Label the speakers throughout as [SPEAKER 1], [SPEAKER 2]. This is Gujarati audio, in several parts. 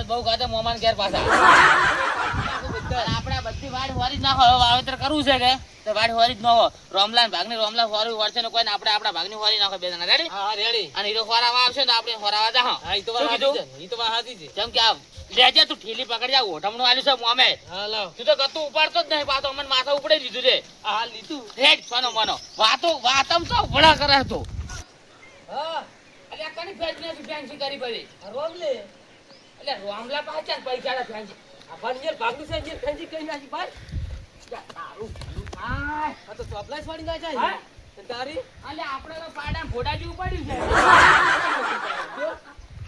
[SPEAKER 1] બહુ ખાતે મોમાન ઘેર પાછા આપણે બધી વાડ વારી જ નાખો. હવે વાવેતર કરવું છે કે તો વાડ વારી જ નાખો. રોમલાન ભાગની રોમલા વારી વળશે ને કોઈને આપણે આપણા ભાગની વારી નાખો. બે જણા રેડી?
[SPEAKER 2] હા રેડી.
[SPEAKER 1] અને હીરો ખોરાવા આવશે ને આપણે ખોરાવા જા.
[SPEAKER 2] હા ઈ તો વાત સાચી છે. ઈ તો વાત સાચી છે.
[SPEAKER 1] જેમ કે આ લેજે તું ઠીલી પકડી જા. ઓઠમણું આલ્યું છે મોમે.
[SPEAKER 2] હા લાવ.
[SPEAKER 1] તું તો ગતું ઉપાડતો જ નહીં. પાછો અમને માથા ઉપડી લીધું છે.
[SPEAKER 2] હા લીધું.
[SPEAKER 1] હેડ સોનો મનો વાતમ તો ભડા કરે તો.
[SPEAKER 2] હા
[SPEAKER 1] અલ્યા કની ફેન્સી કરી પડી.
[SPEAKER 2] રોમ લે.
[SPEAKER 1] અલ્યા રોમલા પાછા પૈસા ફેન્સી.
[SPEAKER 2] આ ભાનીર ભાગનું છે જે ફેંજી કરી નાખી ભાઈ.
[SPEAKER 1] તારું આ
[SPEAKER 2] આ તો ચોપલાસ વાળી ના જાય.
[SPEAKER 1] હા?
[SPEAKER 2] તારી
[SPEAKER 1] અલ્યા આપણે તો પાડા ફોટા જેવું પડ્યું છે.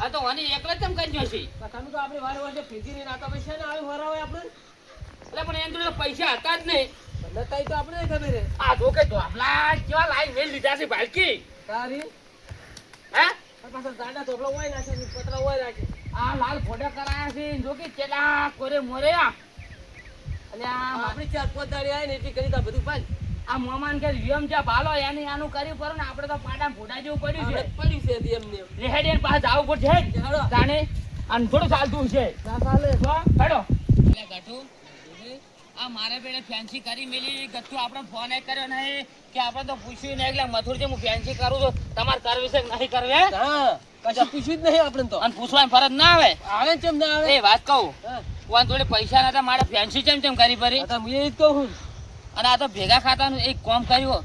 [SPEAKER 1] આ તો વની એકલા જ કેમ કરી છે.
[SPEAKER 2] તમે તો આપણે વારે વારે ફેંજી ને નાતા પૈસા ને આવે વરાવે આપણે.
[SPEAKER 1] એટલે પણ એમ તો પૈસા હતા જ નહીં.
[SPEAKER 2] નતાઈ તો આપણે ખબર હે.
[SPEAKER 1] આ જો કે ધોપલા કેવા લાઈન મેલ લીધા છે ભાલકી.
[SPEAKER 2] તારી
[SPEAKER 1] હે
[SPEAKER 2] પાછા દાડા ચોપલા હોય નાખે પતરા હોય રાખે.
[SPEAKER 1] આ લાલ ફોટા કરાયા છે જો કે ચેલા કોરે મોરે આ. અલ્યા
[SPEAKER 2] આપણી ચાર પાંચ દાડી આવે ને એટલી કરી દા બધું ભાઈ.
[SPEAKER 1] આ મોમાન કે વિયમ જ્યાં ભાલો એની આનું કર્યું પર ને આપણે તો પાડા ફોટા જેવું પડ્યું છે.
[SPEAKER 2] પડ્યું છે એમ ને.
[SPEAKER 1] રેહેડી ને પાછા જાવું પડશે.
[SPEAKER 2] હેડો.
[SPEAKER 1] જાણે અને થોડું ચાલતું છે.
[SPEAKER 2] ના ચાલે.
[SPEAKER 1] તો હેડો. એટલે ગઠુ આ મારે પેલે ફેન્સી કરી મેલી ગઠ્ઠુ આપણે ફોન એ કર્યો નહીં કે આપણે તો પૂછ્યું નહીં એટલે મથુરજી હું ફેન્સી કરું છું તમારે કરવી છે કે નહીં કરવી?
[SPEAKER 2] હા કશા પૂછ્યું જ નહીં આપણે તો.
[SPEAKER 1] અને પૂછવાની ફરજ ના આવે.
[SPEAKER 2] આવે કેમ ના આવે.
[SPEAKER 1] એ વાત કહું
[SPEAKER 2] હા
[SPEAKER 1] કોણ જોડે પૈસા નતા મારે ફેન્સી ચમ કરી પડી.
[SPEAKER 2] આ તો હું એ જ કહું છું.
[SPEAKER 1] અને આ તો ભેગા ખાતાનું એક કામ કર્યું.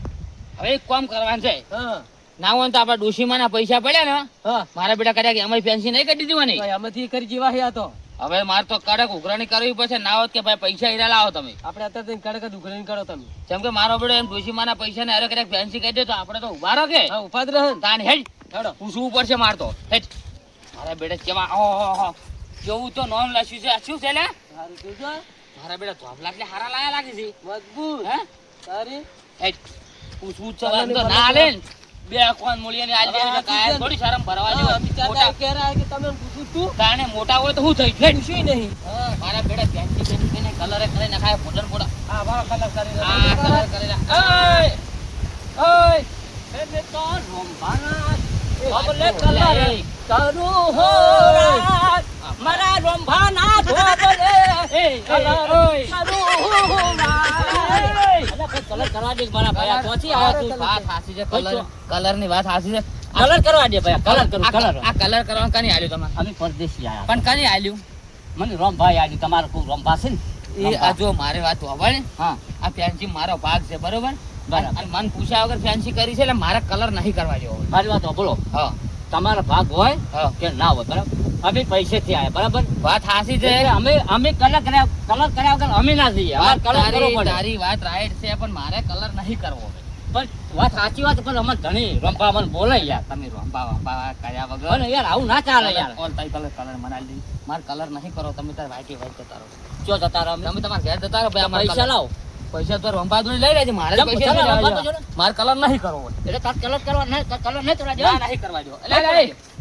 [SPEAKER 1] હવે એક કામ કરવાનું છે.
[SPEAKER 2] હા
[SPEAKER 1] ના હોય તો આપણા ડોશીમાના પૈસા પડ્યા ને
[SPEAKER 2] હા
[SPEAKER 1] મારા બેટા કર્યા કે અમારી ફેન્સી નહીં કરી દીધી મને.
[SPEAKER 2] ભાઈ આમાંથી કરી જેવા હે આ તો.
[SPEAKER 1] હવે મારે તો કડક ઉઘરાણી કરવી પડશે. ના હોત કે ભાઈ પૈસા હીરા લાવો તમે.
[SPEAKER 2] આપણે અત્યારે કડક જ ઉઘરાણી કરો તમે.
[SPEAKER 1] જેમ કે મારો બેડો એમ ડોશીમાના પૈસા ને અરે કર્યા ફેન્સી કરી દે તો આપણે તો ઉભા રહો કે
[SPEAKER 2] હા ઉભા જ રહે ને.
[SPEAKER 1] તાન હેડ
[SPEAKER 2] હેડો.
[SPEAKER 1] પૂછવું પડશે માર તો હેડ. મારા બેટા કેવા ઓહો જોવું તો નોમ લસ્યું છે. શું છે લે
[SPEAKER 2] સારું જોજો.
[SPEAKER 1] મારા બેટા ધોપલા એટલે હારા લાયા લાગે છે.
[SPEAKER 2] મજબૂત.
[SPEAKER 1] હે
[SPEAKER 2] તારી
[SPEAKER 1] હેડ પૂછવું જ છે. તો ના લે ને બે કોણ મૂળીને આજ દે કાય થોડી શરમ ભરવા જેવો.
[SPEAKER 2] મોટા કહે રહ્યા કે તમે પૂછું તું
[SPEAKER 1] તાણે મોટા હોય તો હું થઈ હેડ.
[SPEAKER 2] પૂછ્યું નહીં. હા
[SPEAKER 1] મારા બેટા ફેન્સી કરીને કલરે કરી નાખાય ફોટન ફોટા.
[SPEAKER 2] આ વાળા કલર કરી
[SPEAKER 1] આ કલર કરી ઓય ઓય
[SPEAKER 2] એટલે તો રોમભાના
[SPEAKER 1] ધોબલે
[SPEAKER 2] કલર કરું હો રાત.
[SPEAKER 1] મારા રોંભાના ધોબલે
[SPEAKER 2] કલર કરું હો રાત.
[SPEAKER 1] કલર કરવા દે મારા ભાઈ પહોંચી આવ્યો તું. વાત સાચી છે. કલર ની વાત સાચી છે.
[SPEAKER 2] કલર કરવા દે ભાઈ કલર કરું કલર.
[SPEAKER 1] આ કલર કરવા કની આલ્યું તમારે?
[SPEAKER 2] અમે પરદેશી આયા
[SPEAKER 1] પણ કની આલ્યું?
[SPEAKER 2] મને રોમભાઈ આજી તમારો કોઈ રોમભા છે ને
[SPEAKER 1] એ આ જો મારે વાત હોવાય
[SPEAKER 2] હા
[SPEAKER 1] આ ફેન્સી મારો ભાગ છે બરોબર.
[SPEAKER 2] બરાબર.
[SPEAKER 1] અને મન પૂછ્યા વગર ફેન્સી કરી છે એટલે મારે કલર નહીં કરવા જેવો.
[SPEAKER 2] મારી વાત બોલો
[SPEAKER 1] હા
[SPEAKER 2] તમારો ભાગ હોય
[SPEAKER 1] હા
[SPEAKER 2] કે ના હોય બરાબર અમે પૈસેથી આયા બરાબર
[SPEAKER 1] વાત સાચી છે.
[SPEAKER 2] એટલે અમે કલર કર્યા વગર અમે ના જઈએ અમારે કલર કરવો પડે.
[SPEAKER 1] તારી વાત રાઈટ છે પણ મારે કલર નહીં કરવો.
[SPEAKER 2] પણ વાત સાચી વાત પણ અમારે ઘણી રંપા મને બોલે યાર
[SPEAKER 1] તમે રોંબા વંબા કર્યા વગર
[SPEAKER 2] અને યાર આવું ના ચાલે યાર.
[SPEAKER 1] ઓલ તાઈ કલર મનાલી દી. મારે કલર નહીં કરો. તમે તાર વાઈટી વાઈટ જતા રહો.
[SPEAKER 2] ચો જતા રહો અમે
[SPEAKER 1] તમે તમારા ઘેર જતા રહો ભાઈ. અમારે
[SPEAKER 2] પૈસા લાવો
[SPEAKER 1] પૈસા તો રંબા જોડે લઈ લેજે. મારે
[SPEAKER 2] ચમ,
[SPEAKER 1] પૈસા
[SPEAKER 2] ચાલો,
[SPEAKER 1] નહીં
[SPEAKER 2] રંભા
[SPEAKER 1] લેવા
[SPEAKER 2] તો જોડે.
[SPEAKER 1] જેવા. મારે કલર નહીં કરવો.
[SPEAKER 2] એટલે તાર કલર કરવા નહીં કલર નહીં કરવા
[SPEAKER 1] ના
[SPEAKER 2] દેવા
[SPEAKER 1] નહીં કરવા દો. એટલે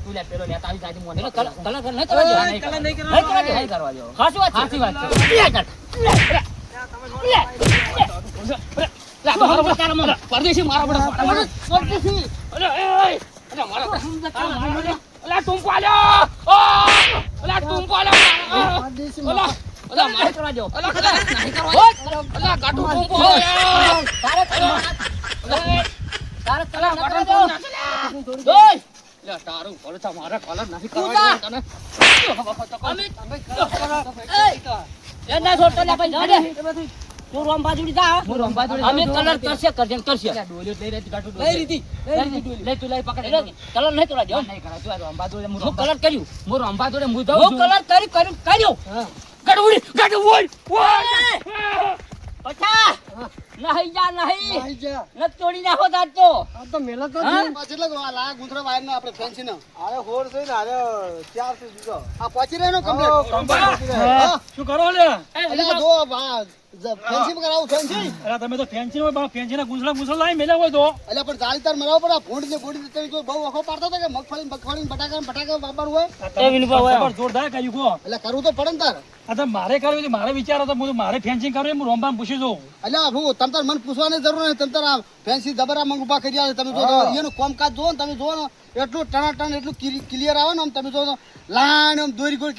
[SPEAKER 1] તું લે પેલો લેતા આવી જાજે મોને.
[SPEAKER 2] કલર નહીં કરવા દેવા
[SPEAKER 1] નહીં કરવા
[SPEAKER 2] નહીં
[SPEAKER 1] દેવા.
[SPEAKER 2] કરવા દેવા.
[SPEAKER 1] નહીં કરવા દો.
[SPEAKER 2] સાચી વાત છે.
[SPEAKER 1] સાચી વાત છે.
[SPEAKER 2] લે કાકા.
[SPEAKER 1] લે મારો બટારો મને પરદેશી મારો બટારો પરદેશી. અરે એ અરે મારો અલા ટુંકો આલ્યો. ઓ અલા ટુંકો આલ્યો. અલા અલા મારે કરવા દો. અલા નહીં કરવા દો. અલા ગાટુ ટુંકો આલ્યો.
[SPEAKER 2] તારે કલર તારે કલર
[SPEAKER 1] અલા
[SPEAKER 2] ન
[SPEAKER 1] ગાટુ
[SPEAKER 2] કરવા
[SPEAKER 1] ટુંકો
[SPEAKER 2] દેવા.
[SPEAKER 1] દો. લે તારું કોલ તો મારે કલર નહીં કરવા દો તને.
[SPEAKER 2] એ ના છોડતો લે ભાઈ જા દે. તું રોમભા જોડી જા.
[SPEAKER 1] હું રંબા જોડે
[SPEAKER 2] અમે કલર કરશે કરજે કરશે.
[SPEAKER 1] ડોલ્યો લઈ રે ગાટુ
[SPEAKER 2] લઈ લીધી
[SPEAKER 1] લે તું લઈ પકડ.
[SPEAKER 2] કલર નહીં કરવા દેવા.
[SPEAKER 1] નહીં કરા તું રંબા જોડે હું
[SPEAKER 2] હું કલર કર્યું
[SPEAKER 1] હું રંબા જોડે હું
[SPEAKER 2] હું
[SPEAKER 1] દઉં છું.
[SPEAKER 2] કલર કર્યું
[SPEAKER 1] ગાટુ ગાટુ ઓય
[SPEAKER 2] પછા નહીં જા નહીં ન તોડી નાખો તાર તો
[SPEAKER 3] શું કરો લે
[SPEAKER 4] ફેન્સી કરાવું ફેન્સી
[SPEAKER 3] અરે તમે તો ફેન્સી હોય બા ફેન્સી ના ગુંસલા લાઈ મેલે હોય તો
[SPEAKER 4] એટલે પણ જાળીદાર મરાવો પડે ભૂંડ ને ગોળી તમે કોઈ બહુ વખો પાડતો હતો કે મગફળી બટાકા વાપરવું હોય
[SPEAKER 3] જબર જોરદાર કર્યું કો
[SPEAKER 4] એટલે કરવું તો પડે ને તાર
[SPEAKER 3] આ તો મારે કરવું છે મારે વિચાર હતો હું તો મારે ફેન્સિંગ કરવું હું રોમબાન પૂછી જોઉં
[SPEAKER 4] એટલે હું તમ તાર મને પૂછવાની જરૂર નહીં તમ તાર ફેન્સી જબરા મંગ ઉભા કરી આવે તમે જો એનું કામકાજ જોવો ને તમે જોવો ને એટલું ટનાટન એટલું ક્લિયર આવે ને આમ તમે જો લાઈન આમ દોરી ગોળ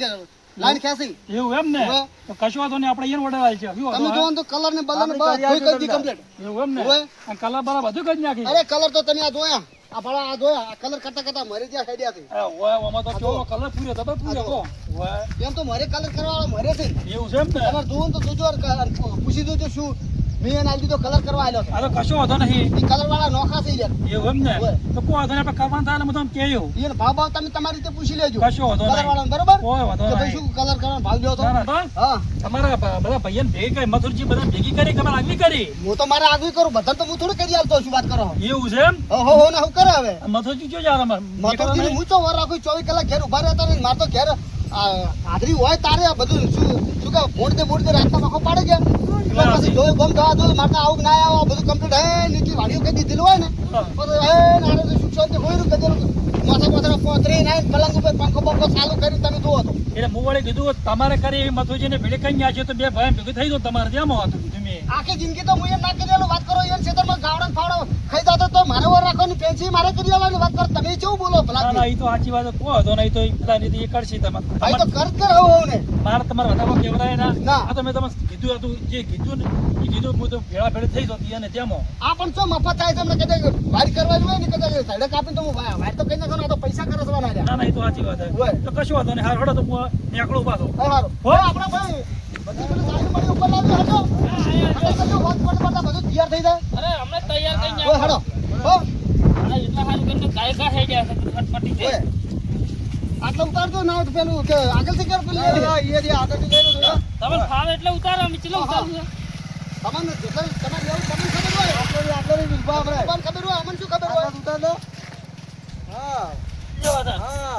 [SPEAKER 4] લાઈન ખેંચી
[SPEAKER 3] એવું એમ ને
[SPEAKER 4] હવે?
[SPEAKER 3] તો કશો વાંધો નહીં આપણે અહીંયા ઓર્ડર આવી છે શું
[SPEAKER 4] તમે
[SPEAKER 3] વાંધો
[SPEAKER 4] જોવો ને તો કલર ને બલર ને બધું કરી દી કમ્પ્લીટ
[SPEAKER 3] એવું એમ ને
[SPEAKER 4] હવે?
[SPEAKER 3] આ કલર બરા બધું કરી નાખી
[SPEAKER 4] અરે કલર તો તમે આ જોયા આ ભલા આ જોયા આ કલર કરતા કરતા મરી ગયા હેડ્યાથી
[SPEAKER 3] ઓય ઓમાં તો કેવો કલર પૂરો તો પૂરો કો ઓય
[SPEAKER 4] એમ તો મારે કલર કરવા વાળો મરે છે
[SPEAKER 3] એવું છે એમ ને
[SPEAKER 4] તમારે જોવો ને તો જોજો અને પૂછી જોજો શું મેં એને આલી દીધો કલર કરવા આલ્યો
[SPEAKER 3] આ તો કશો વાંધો નહીં
[SPEAKER 4] છે કલર વાળા નોખા થઈ ગયા
[SPEAKER 3] એવું એમ ને
[SPEAKER 4] ઓય.
[SPEAKER 3] તો કોઈ વાંધો નહીં આપણે કરવાનું થાય એટલે હું તમને કહ્યું
[SPEAKER 4] એને ભાવ ભાવ તમે તમારી રીતે પૂછી લેજો
[SPEAKER 3] કશો વાંધો
[SPEAKER 4] કલર
[SPEAKER 3] નહીં
[SPEAKER 4] વાળા બરોબર
[SPEAKER 3] કોઈ વાંધો
[SPEAKER 4] કે ભાઈ
[SPEAKER 3] નહીં
[SPEAKER 4] શું કલર કરવાનો ભાવ લ્યો તો
[SPEAKER 3] ના, ના, બસ.
[SPEAKER 4] હા
[SPEAKER 3] તમારા બધા ભાઈઓને ભેગી કરી મથુરજી બધા ભેગી કરી કે તમારે આગવી કરી
[SPEAKER 4] હું તો મારે આગળ કરું બધા તો હું થોડું કરી આલતો છું વાત કરો
[SPEAKER 3] એવું છે એમ
[SPEAKER 4] હો ને હું કરે હવે
[SPEAKER 3] આ મથુરજી જો જા તમારે
[SPEAKER 4] મતલબ હું તો વાર રાખું 24 કલાક ઘેર ઉભા રહેતા ને મારે તો ઘેર હાજરી હોય તારે આ બધું શું કે મોડ દે રાતના મખો પાડે છે પછી જોઈ ગમ દવા દો મારતા આવું ના આવો આ બધું કમ્પ્લીટ હે નીચે વાડીઓ કરી દીધેલું હોય ને પછી હે નારે તો સુખ શાંતિ હોય ને કદેલું માથા પોતરી ના પલંગ ઉપર પંખો બંખો ચાલુ કરી તમે જુઓ તો
[SPEAKER 3] એટલે હું વળી કીધું તમારે કરી એવી મથુરજીને ભેળી કઈ ગયા છે તો બે ભાઈ ભેગું થઈ જાવ તમારે ત્યાં હતું કીધું મેં
[SPEAKER 4] આખી જિંદગી તો હું એમ ના કરી આલું વાત કરો એમ ખેતરમાં ગાવડા ફાવડા ખાઈ જાતો તો મારે વાર રાખવાની પેન્સી મારે કરી આલવાની વાત કરો તમે કેવું બોલો
[SPEAKER 3] ના ના
[SPEAKER 4] ભલા
[SPEAKER 3] એ તો સાચી વાત કહો તો નહીં તો એ પેલા નીતિ એ કરશે તમારે
[SPEAKER 4] ભાઈ તો કર હોવ ને
[SPEAKER 3] મારે તમારે વધારે કેવડાય ના
[SPEAKER 4] ના.
[SPEAKER 3] આ તો મેં તમને કીધું હતું જે કીધું ને એ કીધું હું તો ભેળા ભેળી થઈ જતી અને તેમાં
[SPEAKER 4] આ પણ શું મફત થાય તમને કદાચ વારી કરવાની હોય ને કદાચ સાઈડે કાપીને તો હું વાર તો કઈ નાખો તો પૈસા કરસવાના રહ્યા
[SPEAKER 3] ના ના એ તો સાચી વાત
[SPEAKER 4] હોય.
[SPEAKER 3] છે તો કશું વાંધો નહીં હાર હડો તો હું નીકળું પાછો
[SPEAKER 4] હારું
[SPEAKER 3] હો?
[SPEAKER 4] આપણે ભાઈ બધી પેલી સાઈડ મળી ઉપર લાવી હટો હટો વાત પડતા બધું તૈયાર થઈ જાય
[SPEAKER 2] અરે હમણાં તૈયાર થઈ
[SPEAKER 4] ઓય હટો હો
[SPEAKER 2] આ એટલા સારું કરીને ગાયકા થઈ ગયા છે ફટફટી છે
[SPEAKER 4] ઓય આટલા ઉતારજો ના હોય તો પેલું કે આગળથી કર પેલું એ આગળથી લઈ લો
[SPEAKER 2] તમે ફાવે એટલે ઉતારો અમે ચલો ઉતારું છે
[SPEAKER 4] તમને જેટલા તમારે એવું તમને ખબર હોય આટલો વિભાગ આપણે ખબર હોય અમને શું ખબર હોય ઉતાર દો હા
[SPEAKER 2] જો હતા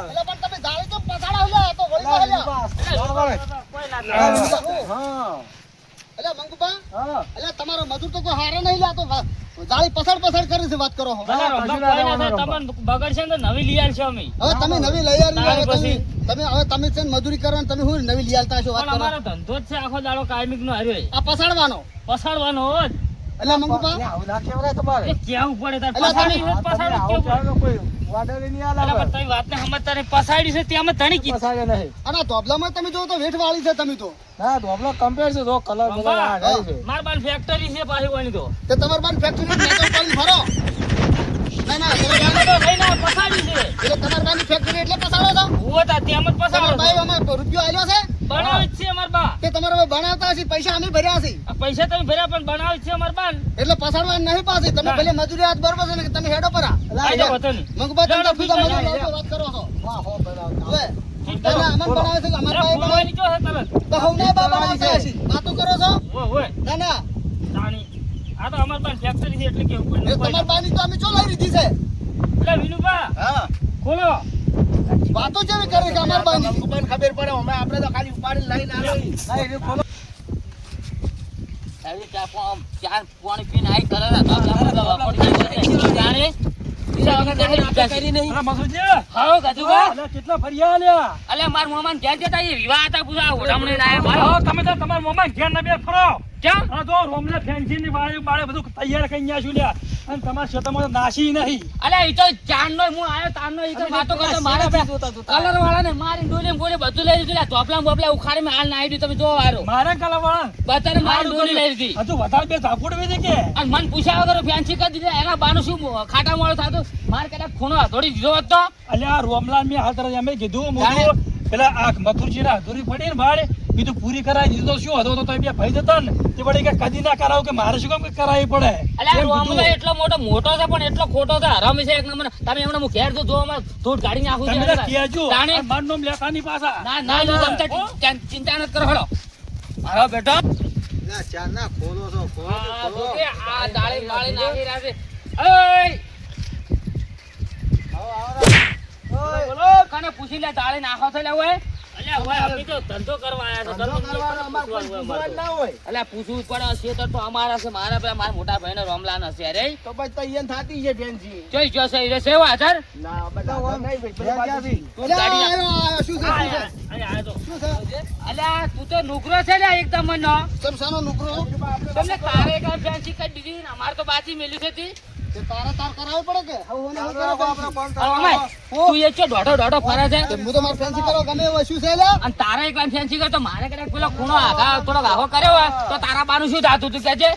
[SPEAKER 4] એટલે પણ તમે જાળી તો પસાડા હલે તો વળી તો
[SPEAKER 2] કોઈ ના થાય.
[SPEAKER 4] હા એટલે મંગુબા
[SPEAKER 3] હા
[SPEAKER 4] એટલે તમારો મજૂર તો કોઈ હારે નહીં લાતો જાળી પસાડ કરે છે વાત કરો હો.
[SPEAKER 2] ભલે રમવા કોઈ ના થાય, તમને બગડશે ને તો નવી લઈ આલશો અમે
[SPEAKER 4] હવે તમે નવી લઈ આવી
[SPEAKER 2] તારે
[SPEAKER 4] હવે
[SPEAKER 2] પછી?
[SPEAKER 4] તમે છે ને મજૂરી કરવાની તમે હું નવી લઈ આવતા છો વાત
[SPEAKER 2] પણ
[SPEAKER 4] કરો
[SPEAKER 2] અમારો ધંધો જ છે આખો દાડો કાયમિક નો હાર્યો
[SPEAKER 4] આ પસાડવાનો
[SPEAKER 2] પસાડવાનો હોત
[SPEAKER 4] એટલે મંગુબા
[SPEAKER 2] એ કેવું પડે તાર
[SPEAKER 4] એટલે
[SPEAKER 2] પસાડી છે પસાડી કેવું પડે
[SPEAKER 3] વાડે
[SPEAKER 2] અલા, પણ તમે વાતને સમજતા નહીં. પસાડી છે તેમ જ ધણી કીધું.
[SPEAKER 4] અને આ ધોબલામાં તમે જો તો વેઠ વાળી છે તમે તો
[SPEAKER 3] ના તો આપણો કમ્પેર છે તો કલર
[SPEAKER 2] માર બાર ફેક્ટરી છે પાછી કોની તો
[SPEAKER 4] તે તમાર બાન ફેક્ટરી મેટલ પાડી ભરો ના ના
[SPEAKER 2] એમાં તો કઈ ના પસાડી છે
[SPEAKER 4] એટલે તમાર બાની ફેક્ટરી એટલે પસાડો છો
[SPEAKER 2] હું હતા તેમ જ
[SPEAKER 4] તમાર
[SPEAKER 2] પસાડો
[SPEAKER 4] ભાઈ
[SPEAKER 2] છે.
[SPEAKER 4] અમે રૂપિયો આલ્યો છે
[SPEAKER 2] બનાવી જ છે અમાર બા
[SPEAKER 4] કે તમારે હવે બનાવતા હશે પૈસા અમે ભર્યા છે
[SPEAKER 2] આ પૈસા તમે ભર્યા પણ બનાવી જ છે અમાર બાન
[SPEAKER 4] એટલે પસાડવા નહીં પાછી તમે ભલે મજૂરી હાથ બરોબર છે ને કે તમે હેડો પરા
[SPEAKER 2] આઈ જાઓ હતો નહીં.
[SPEAKER 4] મંગબા તમે
[SPEAKER 2] જાડો
[SPEAKER 4] બીજા
[SPEAKER 2] પીતા
[SPEAKER 4] મજૂર
[SPEAKER 2] જાય.
[SPEAKER 4] લાવતો વાત કરો છો વાહ હો બનાવતા હવે
[SPEAKER 2] ઠીક
[SPEAKER 4] તને
[SPEAKER 2] કરો.
[SPEAKER 4] અમન બનાવે છે કે અમાર
[SPEAKER 2] અરે
[SPEAKER 4] ભાઈ બનાવે
[SPEAKER 2] ફૂલવાની ચો છે તરત.
[SPEAKER 4] તો હવને બા બનાવતા હશે વાતો કરો છો
[SPEAKER 2] ઓય, ઓય,
[SPEAKER 4] ના ના
[SPEAKER 2] તાણી. આ તો અમાર બાન ફેક્ટરી છે એટલે કેવું
[SPEAKER 4] એ
[SPEAKER 2] પડે.
[SPEAKER 4] તમાર બાની તો અમે ચો લઈ લીધી છે
[SPEAKER 2] એટલે વિનુભા
[SPEAKER 4] હા
[SPEAKER 2] ખોલો.
[SPEAKER 4] વાતો જેવી કરે કે અમાર બાની
[SPEAKER 1] ખબર પડે અમે આપણે તો ખાલી ઉપાડી લઈને આવે
[SPEAKER 2] આવી ચાર પાણી પીને આઈ કરે ને તો આપણે દવા પડી જાય. જાણે બીજા વખતે કરી નહીં.
[SPEAKER 3] અરે મસુજી
[SPEAKER 2] હાઓ ગજુબા.
[SPEAKER 3] અલ્યા કેટલા ફરિયા આલ્યા
[SPEAKER 2] અલે માર મોમાન ક્યાં જતા એ વિવાહ હતા પૂછા ઓઢામણે લાયા ભાઈ.
[SPEAKER 3] હા તમે તો તમારા મોમાં ઘેર ના બે ફરો
[SPEAKER 2] ક્યાં?
[SPEAKER 3] આ તો રોમને ફેન્સી ની વાળી બાળે બધું તૈયાર કરી ગયા છું લ્યા અને તમારા ક્ષેત્રમાં તો નાસી નહીં
[SPEAKER 2] અલે ઈ તો ચાંદનો હું આયો તારનો ઈ તો વાતો કરતો મારા કલર વાળાને મારી ડોલે બોલે બધું લઈ લીધું. ધોપલા બોપલા ઉખાડી મેં હાલ નાઈ દીધું. તમે જો વારો
[SPEAKER 3] મારા કલા વાળા
[SPEAKER 2] બતારે મારી ડોલી લઈ લીધી.
[SPEAKER 3] હજુ વધારે બે ઝાપુડ વેચે કે
[SPEAKER 2] અને મન પૂછ્યા વગર ફેન્સી કરી દીધી. એના બાનું શું ખાટા મોળો થતું. મારે કદાચ ખૂણો હથોડી દીધો હોત તો
[SPEAKER 3] અલ્યા રોમલાલ મેં હાલ તરત એમ કીધું મું પેલા આ મથુરજી ના અધૂરી પડી ને ભાડે કીધું પૂરી કરાવી દીધું તો શું હતો તો બે ભાઈ જતા ને તે વળી કે કદી ના કરાવું કે મારે શું કામ કે કરાવી પડે
[SPEAKER 2] અલે આ
[SPEAKER 3] એમ કીધું.
[SPEAKER 2] રોમલો એટલો મોટો છે પણ એટલો ખોટો છે. હરામી છે એક નંબર. તમે એમને હું ઘેર જો અમે ધૂળ કાઢી નાખું
[SPEAKER 3] તમે
[SPEAKER 2] છું.
[SPEAKER 3] તો કહેજો
[SPEAKER 2] તાણે
[SPEAKER 3] આ મારું નામ લેતા નહીં પાછા
[SPEAKER 2] ના ના ના તમે ચિંતા નથી કરો. હળો મારો બેટો
[SPEAKER 4] ના ચાર ના ખોલો છો
[SPEAKER 2] આ જોકે આ ડાળી બાળી નાખી રહ્યા છે. ઓય બોલો કને પૂછી લે ડાળી નાખો છો લે ઓય. અલ્યા ઓય અમે તો ધંધો કરવા આયા છો.
[SPEAKER 4] ધંધો કરવાનો અમાર કોઈ પૂછવા જ ના હોય
[SPEAKER 2] અલ્યા પૂછવું જ પડે. ખેતર તો અમારા છે. મારા પેલા મારા મોટા ભાઈને રોમલાન હશે રે.
[SPEAKER 4] તો પછી તો ઈયન થાતી છે બેનજી
[SPEAKER 2] જોઈ જો છે રે સેવા હજાર
[SPEAKER 4] ના બધા નહીં ભાઈ
[SPEAKER 2] તું ગાડી નાખ.
[SPEAKER 4] આયો શું છે શું છે
[SPEAKER 2] અલ્યા આ તો
[SPEAKER 4] શું છે
[SPEAKER 2] અલ્યા તું તો નુકરો છે લે એકદમ મનો.
[SPEAKER 4] તમ સાનો નુકરો
[SPEAKER 2] તમને તારે કામ ફેન્સી કરી દીધી ને અમારે તો બાજી મેલી છે તી.
[SPEAKER 4] તે તારે તાર કરાવવું પડે કે હવે ઓને હું કરો ફેન્સી?
[SPEAKER 2] અરે અમાય, તું એ ચો દોઢો ફરે છે
[SPEAKER 4] તે હું તો મારે ફેન્સી કરો ગમે એવો શું છે લ્યા?
[SPEAKER 2] અને તારા એક વાર ફેન્સી કરતો મારે કદાચ પેલો ખૂણો આઘા થોડો આઘો કર્યો હોય તો તારા બાનું શું થાતું તું કે છે?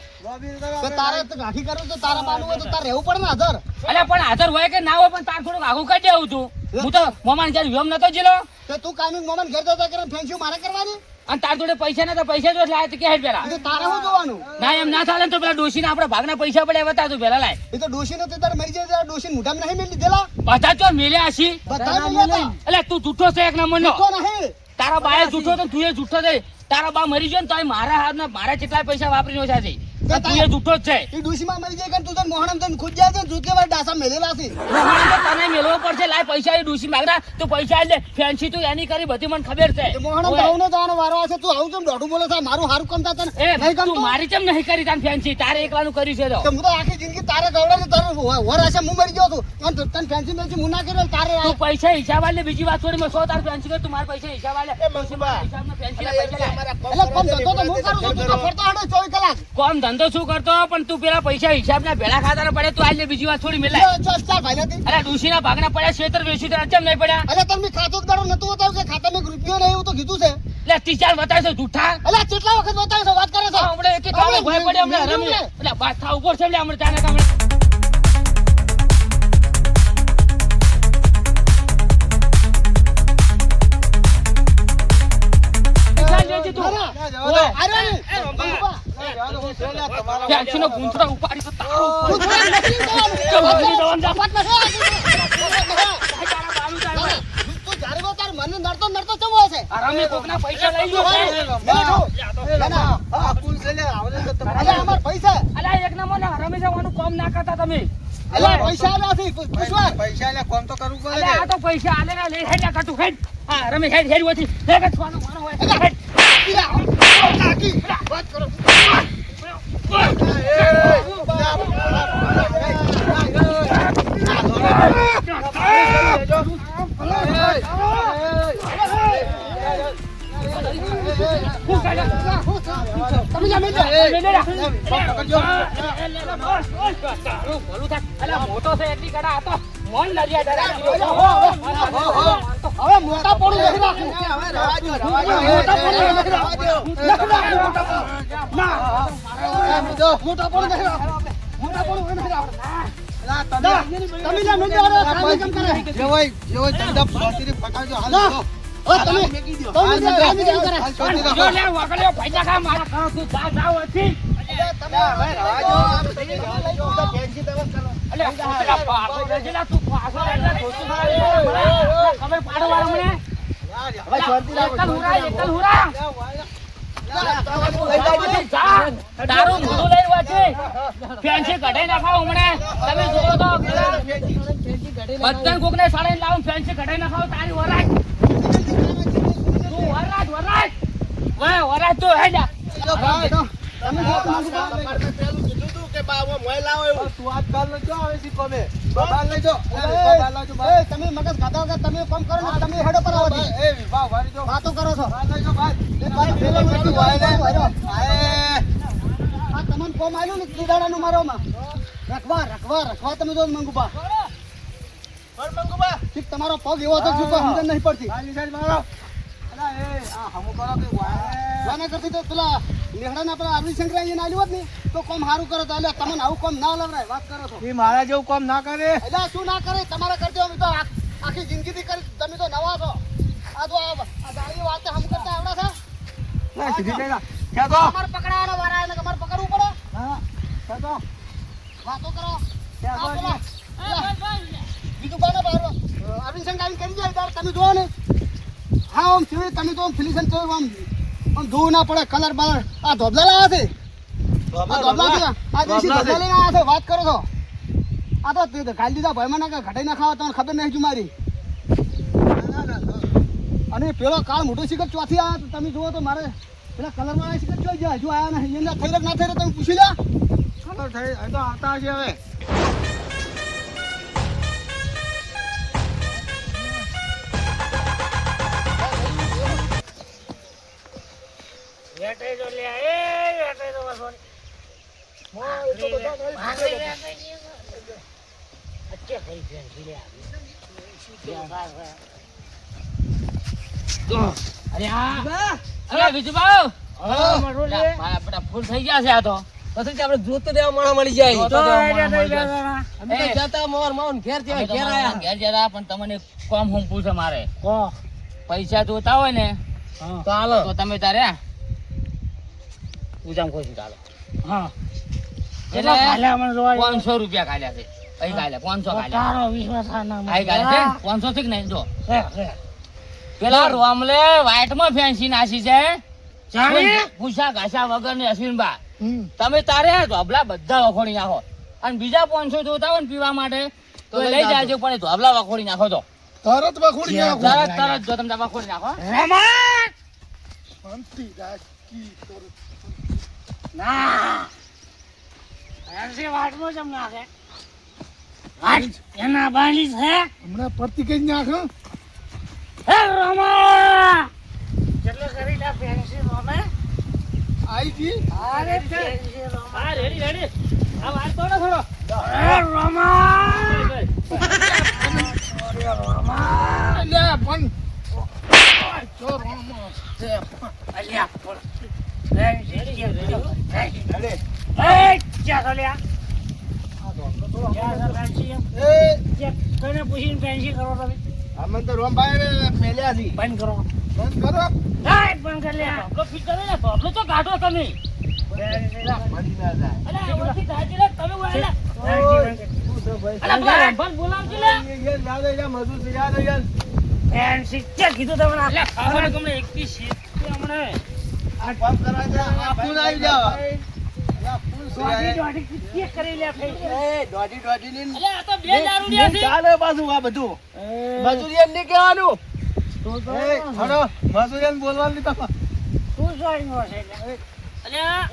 [SPEAKER 4] તો તારે તો ગાંઠી કરવું તો તારા પાનું હોય તો તારે રહેવું પડે ને હાજર.
[SPEAKER 2] અલ્યા પણ હાજર હોય કે ના હોય પણ તાર થોડુંક આઘું કરી દેવું તું. હું તો મોમાન જ્યારે વ્યોમ નતો જીલો
[SPEAKER 4] તો તું કાયમી મોમન ઘેર જતા કરે ફેન્સી મારે કરવાની?
[SPEAKER 2] અને તાર જોડે પૈસા નતા પૈસા જો લાય તો કે હેડ પેલા
[SPEAKER 4] એ તો તારે શું જોવાનું?
[SPEAKER 2] ના એમ ના ચાલે ને તો પેલા ડોશીને આપણે ભાગના પૈસા પડે બતા તું પેલા લાય
[SPEAKER 4] એ તો ડોશી ને તારે મરી જાય ત્યારે ડોશી મોઢામાં નહીં મેલી દીધેલા
[SPEAKER 2] બધા ચો મેલ્યા હશી
[SPEAKER 4] બધા મેલ્યા
[SPEAKER 2] એટલે તું જૂઠો છે એક નંબરનો
[SPEAKER 4] તો નહીં
[SPEAKER 2] તારા બાએ જૂઠો તો તું એ જૂઠો છે તારા બા મરી ગયો ને તો મારા હાથ મારા કેટલા પૈસા વાપરી ઓછા છે તું એ જૂઠો જ છે
[SPEAKER 4] એ ડોશીમાં મરી જાય કે તું તો મોહણમ તને ખુદ જાય છે જૂઠ કેવા ડાસા મેલેલા છે
[SPEAKER 2] મોહન તો તને મેળવો પડશે લાય પૈસા એ ડૂસી માગના તું પૈસા એટલે ફેન્સી તું એની કરી બધી મને ખબર છે
[SPEAKER 4] એ મોહણમ ભાવનો જવાનો વારો આવશે તું આવું કેમ દોઢું બોલે છે મારું હારું કામ તને
[SPEAKER 2] એ
[SPEAKER 4] નહીં
[SPEAKER 2] તું
[SPEAKER 4] ગમતું?
[SPEAKER 2] મારી કેમ નહીં કરી તાન ફેન્સી તારે એકલાનું કર્યું છે તો
[SPEAKER 4] તો હું તો આખી જિંદગી તારે ગવડાવી તારે વર હશે હું મરી ગયો છું અને તને ફેન્સી મેચી હું ના કર્યો તારે
[SPEAKER 2] તું પૈસા હિસાબ આલે બીજી વાત છોડી મેં 100 તાર ફેન્સી કર તું મારા પૈસા હિસાબ આલે હિસાબનો ફેન્સી ના પૈસા લાય.
[SPEAKER 4] એટલે કોમ ધંધો તો હું કરું છું તું તો ફરતો હડો 24 કલાક
[SPEAKER 2] કોમ ધંધો શું કરતો પણ તું પેલા પૈસા હિસાબના ભેળા ખાતાના પડે તું આલે બીજી વાત છોડી મેલાય
[SPEAKER 4] ચાલ ભાઈ નથી
[SPEAKER 2] અરે ડૂસીના ભાગના પડ્યા છેતર વેચી તને ચમ નહીં પડ્યા
[SPEAKER 4] અલે તમે ખાતું જ નતું બતાવ્યું કે ખાતામાં એક રૂપિયો નહીં એવું તો કીધું છે
[SPEAKER 2] એટલે તીચાર બતાવે છે જૂઠા
[SPEAKER 4] અલે કેટલા વખત બતાવ્યું છે વાત કરે છે
[SPEAKER 2] હમણાં એક કામે ભય પડે હમણાં રમી એટલે વાત થા ઉપર છે એટલે હમણાં તાને કામ ફેન્સીનો ગુંથડો ઉપાડી તો તારો રમી કોકના પૈસા લઈ ગયો અલા એક નંબર ના રમી જવાનું કામ ના કરતા તમે
[SPEAKER 4] પૈસા કોમ તો કરવું પડે
[SPEAKER 2] અલા આ તો પૈસા આલે ના લઈ હેડ કાટુ હેડ હા રમી હેડ હેડ વથી હેડ છવાનો માનો હોય હેડ
[SPEAKER 4] વાત કરો
[SPEAKER 2] મોટો છે એટલી ગડા હતો મોન નરિયા
[SPEAKER 4] હવે મોટા પોણું નથી રાખવું મોટા પોણું નથી રાખવું મોટા પોણું નથી રાખવું મોટા પોણું નથી રાખવું તમે લે મેં આરે કામ કેમ કરે જેવો ધંધા ફોટીને પટાજો હાલ ઓ તમે કામ કેમ કરે
[SPEAKER 2] જો લે વગલ્યો પૈસા ખા મારા કરો તું જા જાવ હતી
[SPEAKER 4] તમે હવે રાજો તમે લઈ જાઓ ફેન્સી તમે કરો
[SPEAKER 2] અલે પેલા પાછો રેજેલા તું પાછો રેજેલા ધોતું ખાય ખબર પાડવા મને
[SPEAKER 4] હવે શાંતિ રાખો
[SPEAKER 2] એકલ હુરા તારું મોઢું લઈને વાંચે ફેન્સી કઢાઈ નાખાવ હમણે તમે જોવો તો બધા કોકને સાડે લાવું ફેન્સી કઢાઈ નાખાવ તારી વરાજ તું વરાજ વરાજ તો હે જા
[SPEAKER 4] તમે પેલું કીધું તું કે બા મોય લાવો એવું તું વાત કાલ ન જો આવે સી કોમે બાલ લઈ જો બાલ લાવજો એ તમે મગજ ગાતા વગર તમે કામ કરો ને તમે હેડો પર આવો એ વિવાહ વારી જો વાતો કરો છો બાલ લઈ જો ભાઈ એક વાત પેલો નથી હોય ને આ તમને કોમ આલ્યું ને કીડાડાનું મારોમાં રખવા તમે જો મંગુબા કોણ મંગુબા ઠીક તમારો પગ એવો તો શું સમજણ નહીં પડતી આ નિશાન મારો અલા એ આ હમુ કરો કે વાના કરતી તો પેલા લેહડાના પેલા આરવી શંકરાજીને આલ્યું હોત ને તો કોમ સારું કરો તો એટલે તમને આવું કોમ ના લવરાય વાત કરો છો
[SPEAKER 3] એ મારા જેવું કામ ના કરે
[SPEAKER 4] એટલે શું ના કરે તમારા કરજો અમે તો આખી જિંદગીથી કરી તમે તો નવા છો આ તો આ ગાડી વાત હમ કરતા આવડા છે
[SPEAKER 3] સીધી કઈલા ક્યાં તો
[SPEAKER 4] અમાર પકડાવાનો વારા એને તમારે પકડવું પડે
[SPEAKER 3] હા ક્યાં તો
[SPEAKER 4] વાતો કરો
[SPEAKER 3] ક્યાં
[SPEAKER 4] આ પેલા, બીજું કોને બહાર અરવિંદ શંકર કરી જાય તાર તમે જોવો ને હા આમ થયું તમે તો ફિલિશન તો આમ ધોવું ના પડે કલર બલર આ ધોબલા લાવ્યા છે આ ધોબલા છે આ દેશી ધોબલા લઈને આવ્યા છે વાત કરો છો આ તો ખાલી દીધા ભાઈ મને ઘટાઈ ના ખાવા તમને ખબર નહીં મારી અને પેલો કાળ મોટો શિખર ચોથી આવ્યા તો તમે જુઓ તો મારે પેલા કલર વાળા શિખર ચોઈ જાય હજુ આવ્યા નહીં એમને થઈ ના થઈ તમે પૂછી લે કલર થઈ તો આવતા હશે હવે
[SPEAKER 2] વેટે જો લે એ વેટે તો વસોની અરે અરે વિજુભાઈ મારા બધા ફૂલ થઈ ગયા છે આ તો
[SPEAKER 1] પછી આપણે જોત દેવા માણા મળી જાય
[SPEAKER 2] જોતો દેવા માણસ મળી જાય.
[SPEAKER 1] અમે તો જતા મોર મોન ઘેર
[SPEAKER 2] અમે
[SPEAKER 1] ત્યાં
[SPEAKER 2] તો
[SPEAKER 1] ઘેર
[SPEAKER 2] મારા
[SPEAKER 1] આયા
[SPEAKER 2] ઘેર જતા પણ તમને કોમ હું પૂછે મારે પૈસા જોતા હોય ને
[SPEAKER 1] તો હાલો
[SPEAKER 2] તો તમે તારે પૂજામાં ખોશી ચાલો એટલે 500 રૂપિયા ખાલ્યા છે અહીં ખાલ્યા 500 ખાલ્યા અહીં ખાલ્યા છે 500 થી નહીં જો પેલા રોમલે વાઈટમાં ફેન્સી નાસી છે પૂછા ઘાસા વગર ની અશ્વિનબા તમે તારે ધોબલા બધા વખોડી નાખો અને બીજા 500 જોતા હોય ને પીવા માટે તો એ લઈ જાજો પણ એ ધોબલા વખોડી નાખો તો
[SPEAKER 4] તરત બખોડી નાખો.
[SPEAKER 2] તરત જો તમે વખોડી નાખો
[SPEAKER 4] શાંતિ રાખી તરત. હમણાં પરતી કઈ નાખો. આઈ જી. અલ્યા પણ જો રોમો છે. અમે તો રોમભાઈ મેલ્યા છી. બંધ કરો.
[SPEAKER 2] ધોબલો ફિટ કરો ને ધોબલો તો કાઢો તમે
[SPEAKER 4] મરી ના જાય.
[SPEAKER 2] અલા ઓછી ધાજી લે તમે ઓલા અલા ભાઈ પણ બોલાવજો લે
[SPEAKER 4] યાદ આવી જા મજૂર છે યાદ આવી જા.
[SPEAKER 2] અલા ખાવા ગમે 21 છે હમણે
[SPEAKER 4] આ કામ કરવા જા. આ ફૂલ આવી જાવ. અલ્યા ફૂલ દોઢી ની
[SPEAKER 2] અલા આ તો બે દારૂડિયા છે
[SPEAKER 4] ચાલે પાછું આ બધું મજૂરિયન નહીં કહેવાનું. હડો મજૂરિયન બોલવાનું નહીં તમારે.
[SPEAKER 2] અલ્યા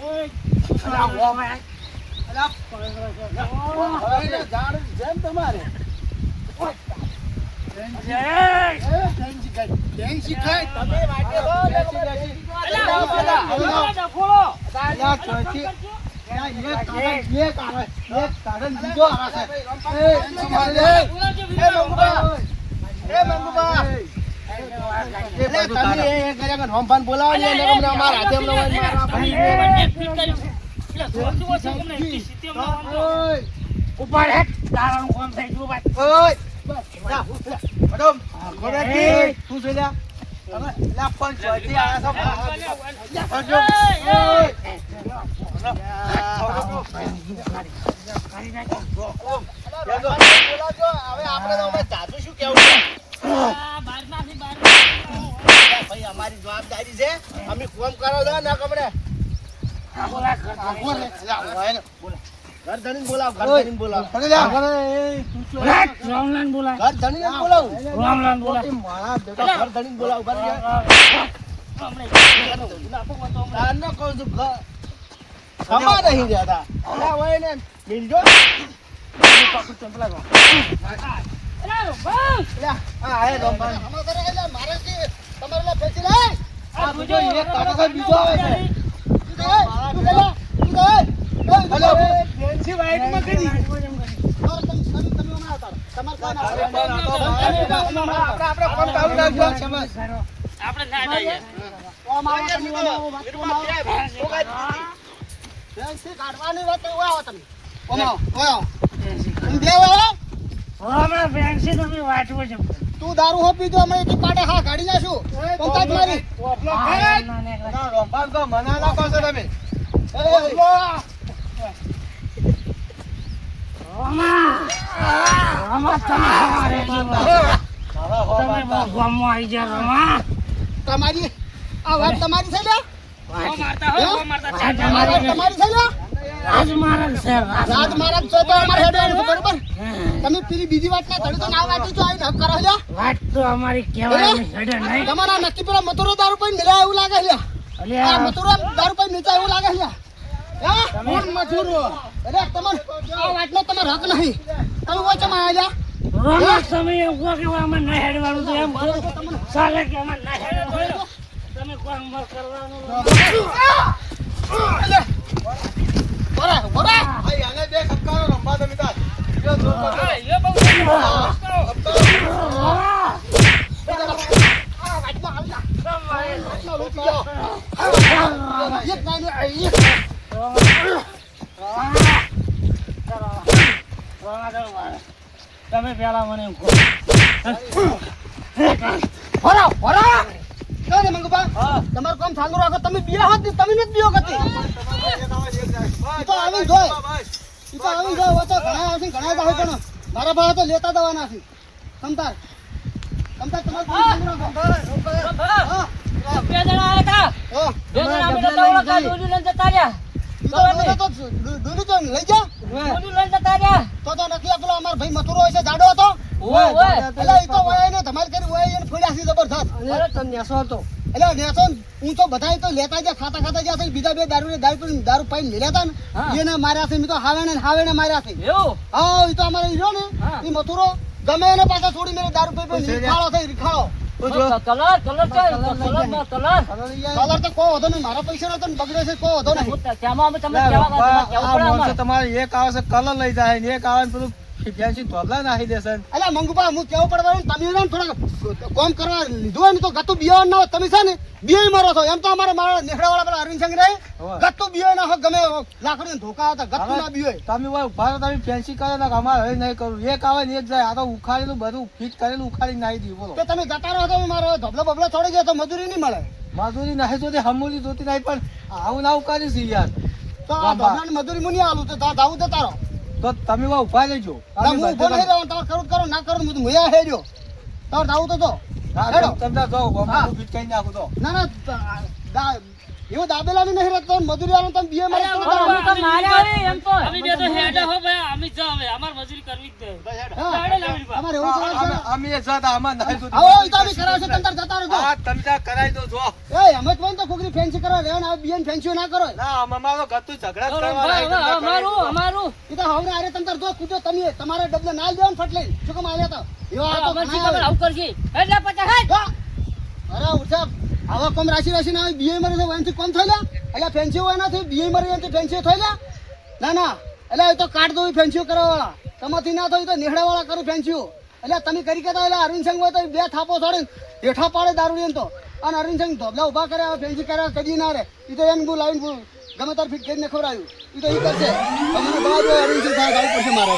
[SPEAKER 4] ઝાડ જેમ તમારે અમારી જવાબદારી છે. અમે કોમ કરો છો ના કમરે ઘર ધણી બોલાવ. ઘર ધણી બોલાવ. ઘર ધણી બોલાવ. મારા બેટા ઘર ધણી બોલાવ. તારનો કહું છું ઘર ખમા નહીં જતા. અલા હોય ને મિલજો. તું દારૂ હો પીધો અમે એકી પાટે હા કાઢી નાખું. પંચાયત મારી મના નાખો છો તમે. તમારી આ વાત તમારી છે ને? તમારી છે ને? રાજમાર્ગ છો તો અમારે હેડવાનું છે, બરોબર? તમે પેલી બીજી વાત ના ધડી તો ના વાટી તો આવીને હક કરો છો. તમારા નક્કી પેલા મથુરો દારૂ પીને મિલાય એવું લાગે છે. આ મથુરો દારૂ પીને નીચા એવું લાગે છે. કોણ મથુરો? અરે તમારે આ વાતનો તમારે હક નહીં. તમે ઓછામાં આવ્યા. બોરા બોરા. આને બે ખપકારો રંબા તમે તાર.
[SPEAKER 2] તમે પેલા મને એમ કહો.
[SPEAKER 4] ભરા ભરા કહો ને મંગુબા તમારું કામ ચાલુ રાખો તમે બીયા હોત ને તમે નથી બીયો કરતી ઈ તો આવી જોય તો ઘણા આવશે ઘણા જ આવે પણ મારા પાસે તો લેતા દવાના છે તમતાર તમારું કામ ચાલુ રાખો
[SPEAKER 2] બે જણા આવ્યા હતા.
[SPEAKER 4] હા
[SPEAKER 2] બે જણા અમે નતા ઓળખતા, ડોલી લઈને જતા રહ્યા.
[SPEAKER 4] દૂરી તો લઈ જા
[SPEAKER 2] ડોલી લઈને જતા રહ્યા.
[SPEAKER 4] તો નકલી પેલો અમાર ભાઈ મથુરો હોય છે જાડો હતો
[SPEAKER 2] ઓય, ઓય.
[SPEAKER 4] એટલે ઈ તો વયા ને ધમાલ કરી વયા એને ફોડ્યા છે જબરદસ્ત
[SPEAKER 2] અરે તો નેસો હતો.
[SPEAKER 4] એટલે નેસો ઊંચો બધાય તો લેતા ગયા ખાતા ગયા છે બીજા બે દારૂ પાઈને મેલ્યા હતા
[SPEAKER 2] હા.
[SPEAKER 4] ને એને માર્યા છે મેં તો હાવેને માર્યા છે
[SPEAKER 2] એવું?
[SPEAKER 4] હા ઈ તો અમારે ઈ રહ્યો ને
[SPEAKER 2] હા.
[SPEAKER 4] ઈ મથુરો ગમે એને પાછા છોડી મેલે દારૂ પી રીખાળો થઈ રીખાળો
[SPEAKER 2] કલર
[SPEAKER 4] કલર તો કોઈ વધો નહીં મારા પૈસા નો તો બગડે છે કોઈ વધો નહીં
[SPEAKER 2] ત્યાંમાં અમે તમને કહેવા કેવું પડે અમારે.
[SPEAKER 5] તમારે એક આવે છે કલર લઈ જાય ને એક આવે ને પેલું ફેન્સી ધોબલા નાખી દેશે
[SPEAKER 4] અલ્યા મંગુબા હું કેવું પડવાનું તમે ને થોડા કોમ કરવા લીધું હોય ને તો ગતું બિયાવાનું ના હોય તમે છે ને બિયાઈ મારો છો એમ તો મારા નેહડાવાળા પેલા અરવિંદ સંઘ રહે ગતું બિયાઈ ના હોય ગમે લાકડી ધોકા હતા ગતું ના બિયાઈ
[SPEAKER 5] તમે ઉભા રહો, તમે ફેન્સી કરો ને અમારે હવે નહીં કરવું એક આવે ને એક જાય આ તો ઉખાડેલું બધું ફિટ કરેલું ઉખાડી નાખી દીધું બોલો
[SPEAKER 4] તો તમે જતા રહો તો મારો ધબલો બબલો છોડી ગયો તો મજૂરી નહીં મળે
[SPEAKER 5] મજૂરી નહીં જોતી હમૂલી જોતી નહીં પણ આવું ના ઉકાળી છે યાર
[SPEAKER 4] તો આ ધબલાની મજૂરી મુની આલું તો દાવું જતા રહો
[SPEAKER 5] તો તમે ઉભા રહેજો
[SPEAKER 4] ના, હું ઉભો નહીં રહ્યો તમારે કરું કરો ના કરો હું મુયા હેડ્યો તમારે દાવું તો હેડો.
[SPEAKER 5] તમને જાઓ
[SPEAKER 4] હા.
[SPEAKER 5] ફિટ કરી નાખું તો
[SPEAKER 4] ના ના એવું દાબેલા નહીં રહેતો મજૂરી આલું તમે બીએ મારે
[SPEAKER 2] અમે તો માર્યા નહીં એમ તો.
[SPEAKER 1] અમે બે તો હેડા હો ભાઈ, અમે જ હવે અમાર મજૂરી કરવી જ દે.
[SPEAKER 4] તમારે એવું કરવાનું છે?
[SPEAKER 5] અમે એ જતા આમાં નહીં જોતી.
[SPEAKER 4] આવો ઈ તો અમે કરાવશે તમે તાર જતા રહો
[SPEAKER 5] હા, તમે ત્યાં કરાવી દો જો
[SPEAKER 4] એ એમ જ હોય ને તો કોકરી ફેન્સી કરવા રહેવા ને આ બીએન ફેન્સી ના કરો
[SPEAKER 5] ના અમારો ગતું ઝઘડા જ કરવા
[SPEAKER 2] ભાઈ,
[SPEAKER 5] લાગ્યા.
[SPEAKER 2] હવે અમારું
[SPEAKER 4] ઈ તો હવે આરે તમે તાર જો કૂદો તમે તમારે ડબલે નાલ દેવો ને ફટલે શું કામ આવ્યા તો એવા આ તો
[SPEAKER 2] અમરજી
[SPEAKER 4] ઘણા
[SPEAKER 2] ખબર આવું કરશે એટલે પછી હેડ.
[SPEAKER 4] હા. અરે ઉઠા આવા કોમ રાશી ના આવી બીએ મરે તો એમથી કોમ થયેલા એટલે ફેન્સી હોય ના થઈ બીએ મરે એમથી ફેન્સી થયેલા ના એટલે એ તો કાઢ દો ફેન્સીઓ કરવા વાળા તમાથી ના થઈ તો નેહડા વાળા કરું ફેન્સીઓ એટલે તમે કરી કેતા એટલે અરવિંદ સંઘ હોય તો બે થાપો છોડે હેઠા પાડે દારૂ એમ તો અને અરવિંદ સંઘ ધોબલા ઉભા કરે ફેન્સી કરે કદી ના રે એ તો એમ બુ લાવીને ગમે તાર ફીટ કરીને ખવડાવ્યું એ તો એ કરશે તમને બહાર અરવિંદ સંઘ થાય પડશે મારે